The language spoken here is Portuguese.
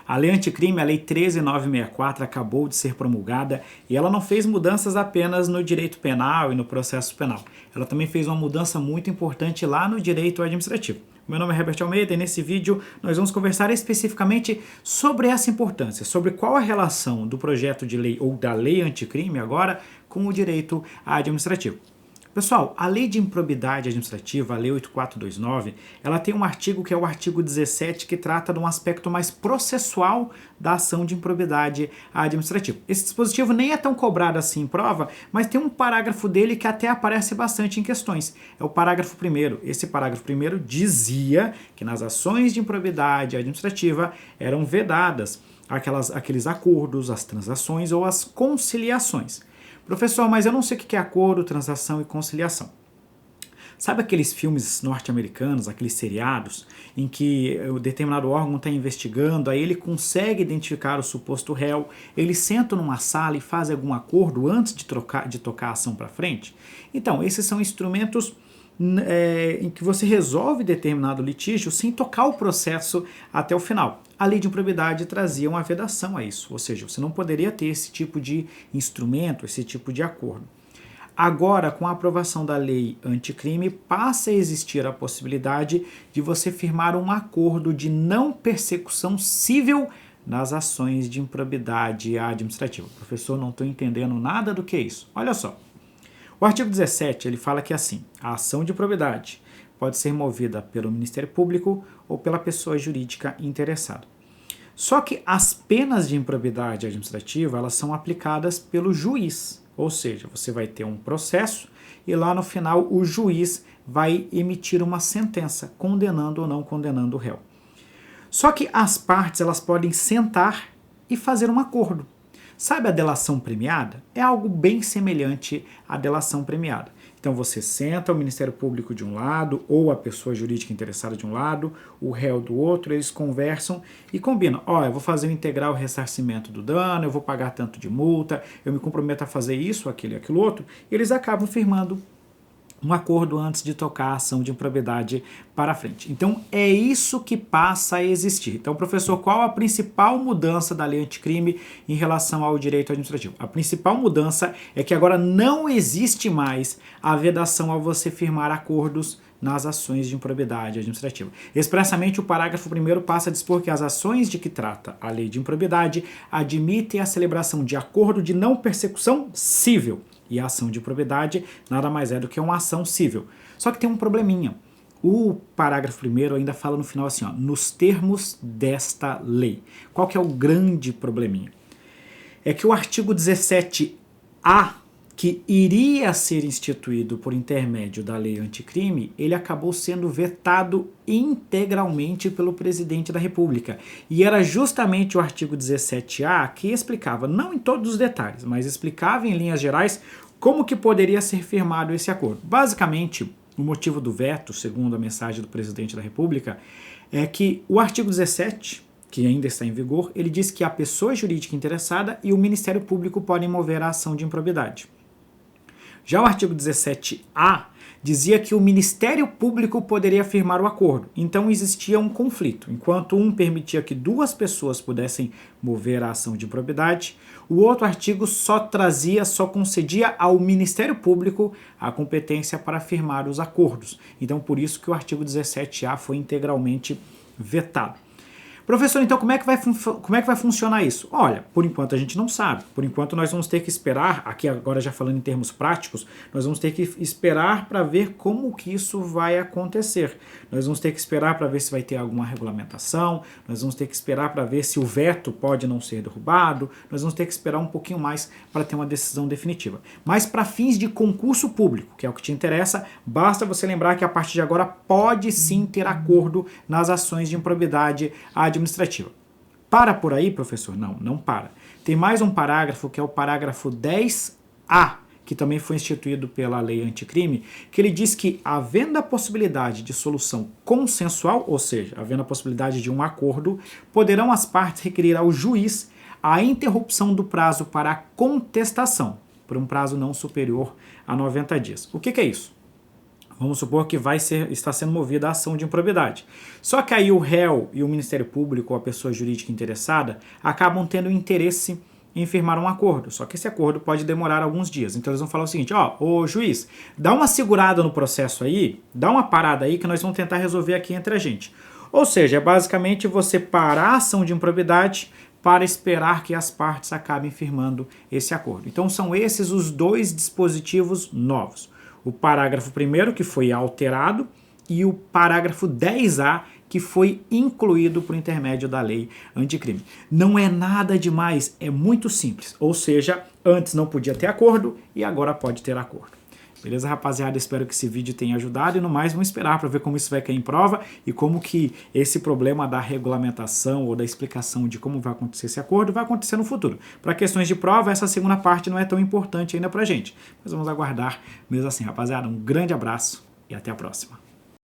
A lei anticrime, a lei 13.964, acabou de ser promulgada e ela não fez mudanças apenas no direito penal e no processo penal. Ela também fez uma mudança muito importante lá no direito administrativo. Meu nome é Herbert Almeida e nesse vídeo nós vamos conversar especificamente sobre essa importância, sobre qual a relação do projeto de lei ou da lei anticrime agora com o direito administrativo. Pessoal, a lei de improbidade administrativa, a lei 8429, ela tem um artigo que é o artigo 17, que trata de um aspecto mais processual da ação de improbidade administrativa. Esse dispositivo nem é tão cobrado assim em prova, mas tem um parágrafo dele que até aparece bastante em questões. É o parágrafo 1º. Esse parágrafo 1º dizia que nas ações de improbidade administrativa eram vedadas aqueles acordos, as transações ou as conciliações. Professor, mas eu não sei o que é acordo, transação e conciliação. Sabe aqueles filmes norte-americanos, aqueles seriados, em que o determinado órgão está investigando, aí ele consegue identificar o suposto réu, eles sentam numa sala e fazem algum acordo antes de tocar a ação para frente? Então, esses são instrumentos em que você resolve determinado litígio sem tocar o processo até o final. A lei de improbidade trazia uma vedação a isso, ou seja, você não poderia ter esse tipo de instrumento, esse tipo de acordo. Agora, com a aprovação da lei anticrime, passa a existir a possibilidade de você firmar um acordo de não persecução civil nas ações de improbidade administrativa. Professor, não estou entendendo nada do que é isso. Olha só. O artigo 17, ele fala que assim, a ação de improbidade pode ser movida pelo Ministério Público ou pela pessoa jurídica interessada. Só que as penas de improbidade administrativa, elas são aplicadas pelo juiz, ou seja, você vai ter um processo e lá no final o juiz vai emitir uma sentença, condenando ou não condenando o réu. Só que as partes, elas podem sentar e fazer um acordo. Sabe a delação premiada? É algo bem semelhante à delação premiada. Então você senta o Ministério Público de um lado, ou a pessoa jurídica interessada de um lado, o réu do outro, eles conversam e combinam. Eu vou fazer o integral ressarcimento do dano, eu vou pagar tanto de multa, eu me comprometo a fazer isso, aquilo e aquilo outro, e eles acabam firmando um acordo antes de tocar a ação de improbidade para frente. Então, é isso que passa a existir. Então, professor, qual a principal mudança da lei anticrime em relação ao direito administrativo? A principal mudança é que agora não existe mais a vedação a você firmar acordos nas ações de improbidade administrativa. Expressamente, o parágrafo 1º passa a dispor que as ações de que trata a lei de improbidade admitem a celebração de acordo de não persecução civil. E a ação de improbidade nada mais é do que uma ação civil. Só que tem um probleminha. O parágrafo 1º ainda fala no final assim, nos termos desta lei. Qual que é o grande probleminha? É que o artigo 17A, que iria ser instituído por intermédio da lei anticrime, ele acabou sendo vetado integralmente pelo presidente da República. E era justamente o artigo 17A que explicava, não em todos os detalhes, mas explicava em linhas gerais como que poderia ser firmado esse acordo. Basicamente, o motivo do veto, segundo a mensagem do presidente da República, é que o artigo 17, que ainda está em vigor, ele diz que a pessoa jurídica interessada e o Ministério Público podem mover a ação de improbidade. Já o artigo 17A dizia que o Ministério Público poderia firmar o acordo. Então existia um conflito. Enquanto um permitia que duas pessoas pudessem mover a ação de improbidade, o outro artigo só concedia ao Ministério Público a competência para firmar os acordos. Então por isso que o artigo 17A foi integralmente vetado. Professor, então como é que vai funcionar isso? Olha, por enquanto a gente não sabe. Por enquanto nós vamos ter que esperar, aqui agora já falando em termos práticos, nós vamos ter que esperar para ver como que isso vai acontecer. Nós vamos ter que esperar para ver se vai ter alguma regulamentação, nós vamos ter que esperar para ver se o veto pode não ser derrubado, nós vamos ter que esperar um pouquinho mais para ter uma decisão definitiva. Mas para fins de concurso público, que é o que te interessa, basta você lembrar que a partir de agora pode sim ter acordo nas ações de improbidade administrativa. Para por aí, professor? Não, não para. Tem mais um parágrafo, que é o parágrafo 10A, que também foi instituído pela lei anticrime, que ele diz que, havendo a possibilidade de solução consensual, ou seja, havendo a possibilidade de um acordo, poderão as partes requerer ao juiz a interrupção do prazo para a contestação, por um prazo não superior a 90 dias. O que é isso? Vamos supor que está sendo movida a ação de improbidade. Só que aí o réu e o Ministério Público ou a pessoa jurídica interessada acabam tendo interesse em firmar um acordo. Só que esse acordo pode demorar alguns dias. Então eles vão falar o seguinte: ó, ô juiz, dá uma segurada no processo aí, dá uma parada aí que nós vamos tentar resolver aqui entre a gente. Ou seja, é basicamente você parar a ação de improbidade para esperar que as partes acabem firmando esse acordo. Então são esses os dois dispositivos novos. O parágrafo 1º, que foi alterado, e o parágrafo 10A, que foi incluído por intermédio da lei anticrime. Não é nada demais, é muito simples. Ou seja, antes não podia ter acordo e agora pode ter acordo. Beleza, rapaziada? Espero que esse vídeo tenha ajudado e no mais vamos esperar para ver como isso vai cair em prova e como que esse problema da regulamentação ou da explicação de como vai acontecer esse acordo vai acontecer no futuro. Para questões de prova, essa segunda parte não é tão importante ainda pra gente, mas vamos aguardar mesmo assim, rapaziada. Um grande abraço e até a próxima.